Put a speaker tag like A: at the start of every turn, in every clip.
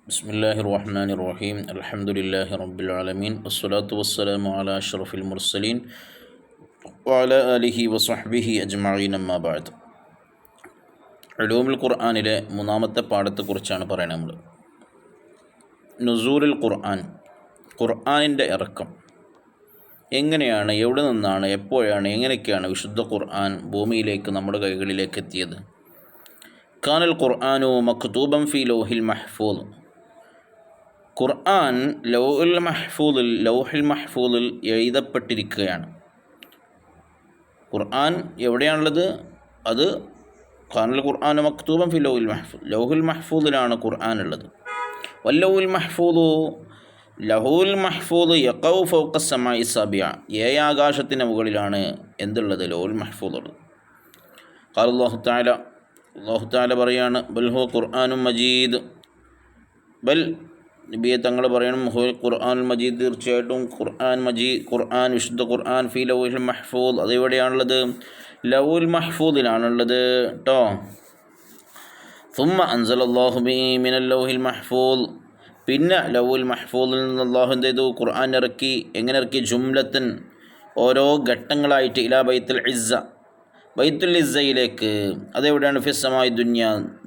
A: ബിസ്മില്ലാഹിർ റഹ്മാനിർ റഹീം അൽഹംദുലില്ലാഹി റബ്ബിൽ ആലമീൻ വസ്സലാത്തു വസ്സലാമു അലാ അഷ്റഫിൽ മുർസലീൻ വഅലാ ആലിഹി വസ്വഹ്ബിഹി അജ്മഈൻ അമ്മാ ബഅദ്. ഉലൂമുൽ ഖുർആനിലെ മൂന്നാമത്തെ പാഠത്തെക്കുറിച്ചാണ് പറയുന്നത്. നമ്മൾ നുസൂലുൽ ഖുർആൻ, ഖുർആനിൻ്റെ ഇറക്കം എങ്ങനെയാണ്, എവിടെ നിന്നാണ്, എപ്പോഴാണ്, എങ്ങനെയൊക്കെയാണ് വിശുദ്ധ ഖുർആൻ ഭൂമിയിലേക്ക് നമ്മുടെ കൈകളിലേക്ക് എത്തിയത്? കാനൽ ഖുർആനു മക്തൂബൻ ഫി ലൗഹിൽ മഹ്ഫൂദ്. ഖുർആൻ ലൗഹിൽ മഹ്ഫൂദിൽ എഴുതപ്പെട്ടിരിക്കുകയാണ്. ഖുർആൻ എവിടെയാണുള്ളത്? അത് കാനൽ ഖുർആനു മക്തൂബൻ ഫി ലൗഹിൽ മഹ്ഫൂദ്, ലൗഹുൽ മഹ്ഫൂദിലാണ് ഖുർആൻ ഉള്ളത്. വല്ലൗഹുൽ മഹ്ഫൂദ് യഖഉ ഫൗഖ സമാഇ സബിഅ, 7 ആകാശത്തിന് മുകളിലാണ് എന്തുള്ളത്? ലൗഹുൽ മഹ്ഫൂദ് ഉള്ളത്. ഖാല അല്ലാഹു തആല പറയാണ്, ബൽ ഹുവ ഖുർആനുൻ മജീദ്. ബൽ നബിയെ തങ്ങൾ പറയണം, ഖുർആനുൽ മജീദ്, തീർച്ചയായിട്ടും ഖുർആൻ വിശുദ്ധ ഖുർആൻ ഫി ലൗഹിൽ മഹ്ഫൂദ്, അതെവിടെയാണുള്ളത്? ലൗഹുൽ മഹ്ഫൂദിലാണുള്ളത് കേട്ടോ. സുമ്മ അൻസലല്ലാഹു ബിഹി മിനൽ ലൗഹിൽ മഹ്ഫൂദ്, പിന്നെ ലൗഹുൽ മഹ്ഫൂദിൽ നിന്ന് അല്ലാഹു എന്ത് ചെയ്തു? ഖുർആൻ ഇറക്കി. എങ്ങനെ ഇറക്കി? ജുംലത്തൻ, ഓരോ ഘട്ടങ്ങളായിട്ട്, ഇലാ ബൈത്തുൽ ഇസ്സ, ബൈത്തുൽ ഇസ്സയിലേക്ക്. അതെവിടെയാണ്? ഫിസ്സമായി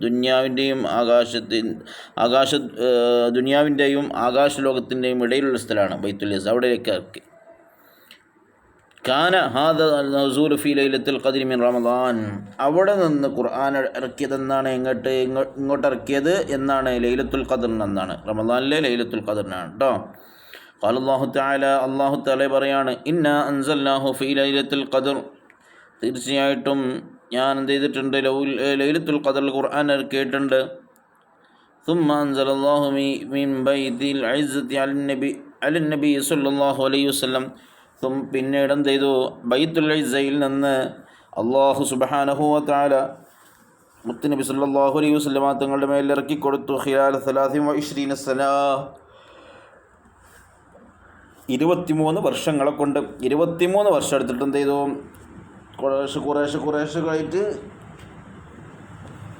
A: ദുന്യാവിൻ്റെയും ദുന്യാവിൻ്റെയും ആകാശലോകത്തിൻ്റെയും ഇടയിലുള്ള സ്ഥലമാണ് ബൈത്തുൽ ഇസ്സ, അവിടേക്ക് ഇറക്കി. കാന ഹാദ നസൂലു ഫി ലൈലത്തുൽ ഖദ്രി മിൻ റമദാൻ, അവിടെ നിന്ന് ഖുർആൻ ഇറക്കിയതെന്നാണ്? ഇങ്ങോട്ട് ഇറക്കിയത് എന്നാണ്? ലൈലത്തുൽ ഖദ്റിന് എന്നാണ്, റമദാനിലെ ലൈലത്തുൽ ഖദ്റിനാണ് കേട്ടോ. ഖാല അല്ലാഹു തആല പറയാണ്, ഇന്നാ അൻസൽനാഹു ഫി ലൈലത്തുൽ ഖദ്ർ, തീർച്ചയായിട്ടും ഞാൻ എന്ത് ചെയ്തിട്ടുണ്ട്? ലൈലത്തുൽ ഖദ്റിൽ ഖുർആൻ ഇറക്കിയിട്ടുണ്ട്. സുമ്മ അൻസലല്ലാഹു മിൻ ബൈത്തിൽ ഇസ്സത്തി അലൻ നബി സല്ലല്ലാഹു അലൈഹി വസല്ലം, പിന്നീട് എന്ത് ചെയ്തു? ബൈത്തുൽ ഇസ്സയിൽ നിന്ന് അല്ലാഹു സുബ്ഹാനഹു വ തആല മുത്തുനബി സല്ലല്ലാഹു അലൈഹി വസല്ലം തങ്ങളുടെ മേൽ ഇറക്കി കൊടുത്തു. ഖിലാല 23 സന, 23 വർഷങ്ങളെ കൊണ്ട്, 23 വർഷം എടുത്തിട്ട് എന്ത് ചെയ്തു? കുറേശ്ശെ ആയിട്ട്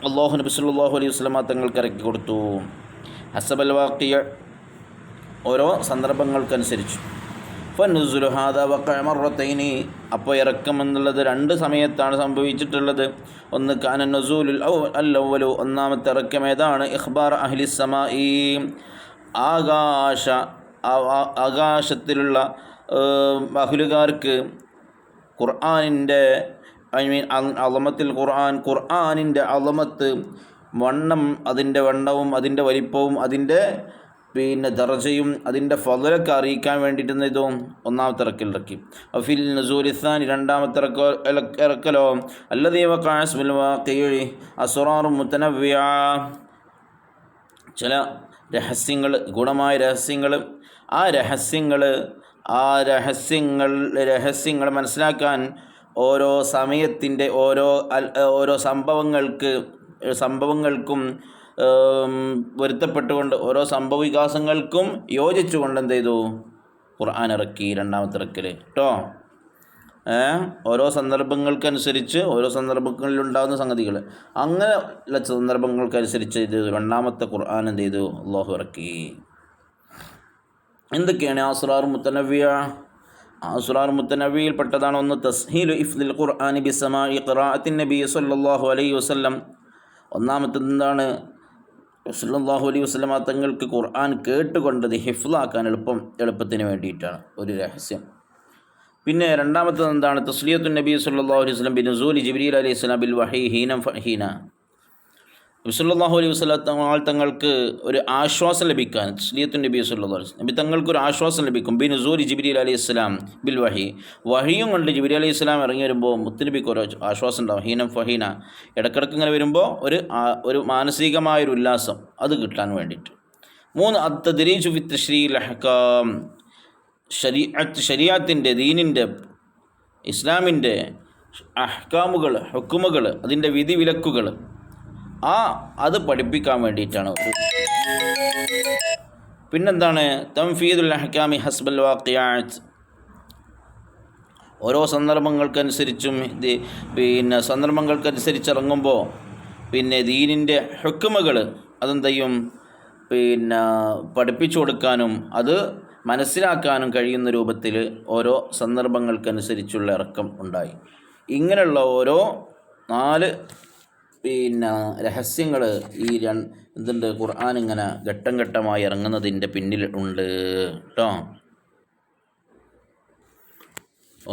A: അല്ലാഹു നബി സല്ലല്ലാഹു അലൈഹി വസല്ലം തങ്ങൾക്ക് ഇറക്കി കൊടുത്തു. ഹസബൽ വാഖിയ, ഓരോ സന്ദർഭങ്ങൾക്കനുസരിച്ച്. ഫനുസുലു ഹാദാ വഖഅ മറത്തൈനി, അപ്പോൾ ഇറക്കം എന്നുള്ളത് 2 സമയത്താണ് സംഭവിച്ചിട്ടുള്ളത്. ഒന്ന് കാന നുസൂലുൽ അവ്വലു, ഒന്നാമത്തെ ഇറക്കം ഏതാണ്? ഇഖ്ബാർ അഹ്ലി സമായി, ആകാശത്തിലുള്ള അഹ്ലുകാർക്ക് ഖുർആനിൻ്റെ അളമത്തിൽ ഖുർആനിൻ്റെ അളമത്ത്, വണ്ണം, അതിൻ്റെ വണ്ണവും അതിൻ്റെ വലിപ്പവും അതിൻ്റെ ദർജയും അതിൻ്റെ ഫളലൊക്കെ അറിയിക്കാൻ വേണ്ടിയിട്ട് എന്ത് ചെയ്തു? ഒന്നാമത്തെ ഇറക്കി. ഫിൽ നുസൂലി സാനി, രണ്ടാമത്തെ ഇറക്കലോ അല്ലദീ വഖഅ ഇസ്മുൽ വാഖിഇ അസ്റാറു മുതനവ്വിഅ, ചില രഹസ്യങ്ങൾ, ഗുണമായ രഹസ്യങ്ങൾ, ആ രഹസ്യങ്ങൾ മനസ്സിലാക്കാൻ ഓരോ സമയത്തിൻ്റെ ഓരോ സംഭവങ്ങൾക്കും പൊരുത്തപ്പെട്ടുകൊണ്ട്, ഓരോ സംഭവവികാസങ്ങൾക്കും യോജിച്ചുകൊണ്ട് എന്ത് ചെയ്തു? ഖുർആൻ ഇറക്കി, രണ്ടാമത്തെ ഇറക്കൽ കേട്ടോ. ഓരോ സന്ദർഭങ്ങൾക്കനുസരിച്ച്, ഓരോ സന്ദർഭങ്ങളിലുണ്ടാകുന്ന സംഗതികൾ, അങ്ങനെ ഉള്ള സന്ദർഭങ്ങൾക്കനുസരിച്ച് ഇത് രണ്ടാമത്തെ ഖുർആൻ എന്ത് ചെയ്തു? അല്ലാഹു ഇറക്കി. എന്തൊക്കെയാണ് അസ്റാർ മുത്തനവ്വിയ? അസ്റാർ മുത്തനവ്വിയിൽപ്പെട്ടതാണ് ഒന്ന് തസ്ഹീലു ഇഫ്ദിൽ ഖുർആനി ബിസമാഇ ഖിറാഅത്തിൻ നബി സല്ലല്ലാഹു അലൈഹി വസല്ലം. ഒന്നാമത്തേത് എന്താണ്? സല്ലല്ലാഹു അലൈഹി വസല്ലം തങ്ങൾക്ക് ഖുർആൻ കേട്ടുകൊണ്ടത് ഹിഫ്ളാക്കാൻ എളുപ്പത്തിന് വേണ്ടിയിട്ടാണ്, ഒരു രഹസ്യം. പിന്നെ രണ്ടാമത്തേത് എന്താണ്? തസ്ലിയത്തുൻ നബി സല്ലല്ലാഹു അലൈഹി വസല്ലം ബിനുസൂലി ജിബ്രീൽ അലൈഹിസ്സലാം ബിൽ വഹീ ഹീന. നബി സല്ലല്ലാഹു അലൈഹി വസല്ലം തങ്ങൾക്ക് ഒരു ആശ്വാസം ലഭിക്കാൻ, തസ്ലിയത്തുൻ നബി സല്ലല്ലാഹു അലൈഹി വസല്ലം, നബി തങ്ങൾക്ക് ഒരു ആശ്വാസം ലഭിക്കും. ബിനുസൂലി ജിബ്രീൽ അലൈഹിസ്സലാം ബിൽ വഹിയും കൊണ്ട് ജിബ്രീൽ അലൈഹിസ്സലാം ഇറങ്ങി വരുമ്പോൾ മുത്തുനബിക്ക് ഒരു ആശ്വാസം ഉണ്ടാവും. ഹീനം ഫഹീന, ഇടക്കിടക്ക് ഇങ്ങനെ വരുമ്പോൾ ഒരു മാനസികമായൊരു ഉല്ലാസം അത് കിട്ടാൻ വേണ്ടിയിട്ട്. 3 അത്തദ്രീജു ഫി തശ്രീഇൽ അഹ്കാം, ശരീഅത്തിൻ്റെ, ദീനിൻ്റെ, ഇസ്ലാമിൻ്റെ അഹ്കാമുകൾ, ഹുക്കുമുകൾ, അതിൻ്റെ വിധി വിലക്കുകൾ, അത് പഠിപ്പിക്കാൻ വേണ്ടിയിട്ടാണ്. പിന്നെന്താണ്? തൻഫീദുൽ അഹ്കാമി ഹസ്ബൽ വാഖിഅത്ത്, ഓരോ സന്ദർഭങ്ങൾക്കനുസരിച്ചും സന്ദർഭങ്ങൾക്കനുസരിച്ച് ഇറങ്ങുമ്പോൾ ദീനിൻ്റെ ഹുക്കുമുകൾ അതെന്ത് ചെയ്യും? പഠിപ്പിച്ചു കൊടുക്കാനും അത് മനസ്സിലാക്കാനും കഴിയുന്ന രൂപത്തിൽ ഓരോ സന്ദർഭങ്ങൾക്കനുസരിച്ചുള്ള ഇറക്കം ഉണ്ടായി. ഇങ്ങനെയുള്ള ഓരോ 4 രഹസ്യങ്ങൾ ഈ ഖുർആൻ ഇങ്ങനെ ഘട്ടം ഘട്ടമായി ഇറങ്ങുന്നതിൻ്റെ പിന്നിൽ ഉണ്ട് കേട്ടോ.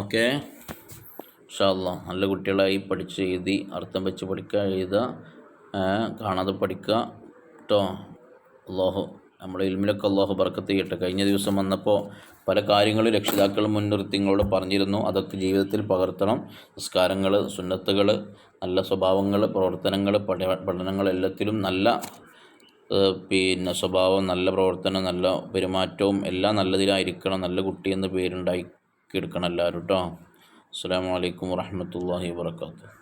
A: ഓക്കെ, ഇൻഷാ അല്ലാഹ് നല്ല കുട്ടികളായി പഠിച്ച് എഴുതി അർത്ഥം വെച്ച് പഠിക്കുക, എഴുതുക, കാണാതെ പഠിക്കുക കേട്ടോ. അള്ളാഹു നമ്മുടെ ഇൽമിലൊക്കെ അള്ളാഹു ബർക്കത്ത് ചെയ്യട്ടെ. കഴിഞ്ഞ ദിവസം വന്നപ്പോൾ പല കാര്യങ്ങളും രക്ഷിതാക്കൾ മുൻനിർത്തി നിങ്ങളോട് പറഞ്ഞിരുന്നു. അതൊക്കെ ജീവിതത്തിൽ പകർത്തണം. നിസ്കാരങ്ങൾ, സുന്നത്തുകൾ, നല്ല സ്വഭാവങ്ങൾ, പ്രവർത്തനങ്ങൾ, പഠനങ്ങൾ എല്ലാത്തിലും നല്ല സ്വഭാവം, നല്ല പ്രവർത്തനം, നല്ല പെരുമാറ്റവും എല്ലാം നല്ലതിലായിരിക്കണം. നല്ല കുട്ടിയെന്ന് പേരുണ്ടാക്കിയെടുക്കണം എല്ലാവരും കേട്ടോ. അസ്സലാമു അലൈക്കും വറഹ്മത്തുള്ളാഹി വബറകാതുഹു.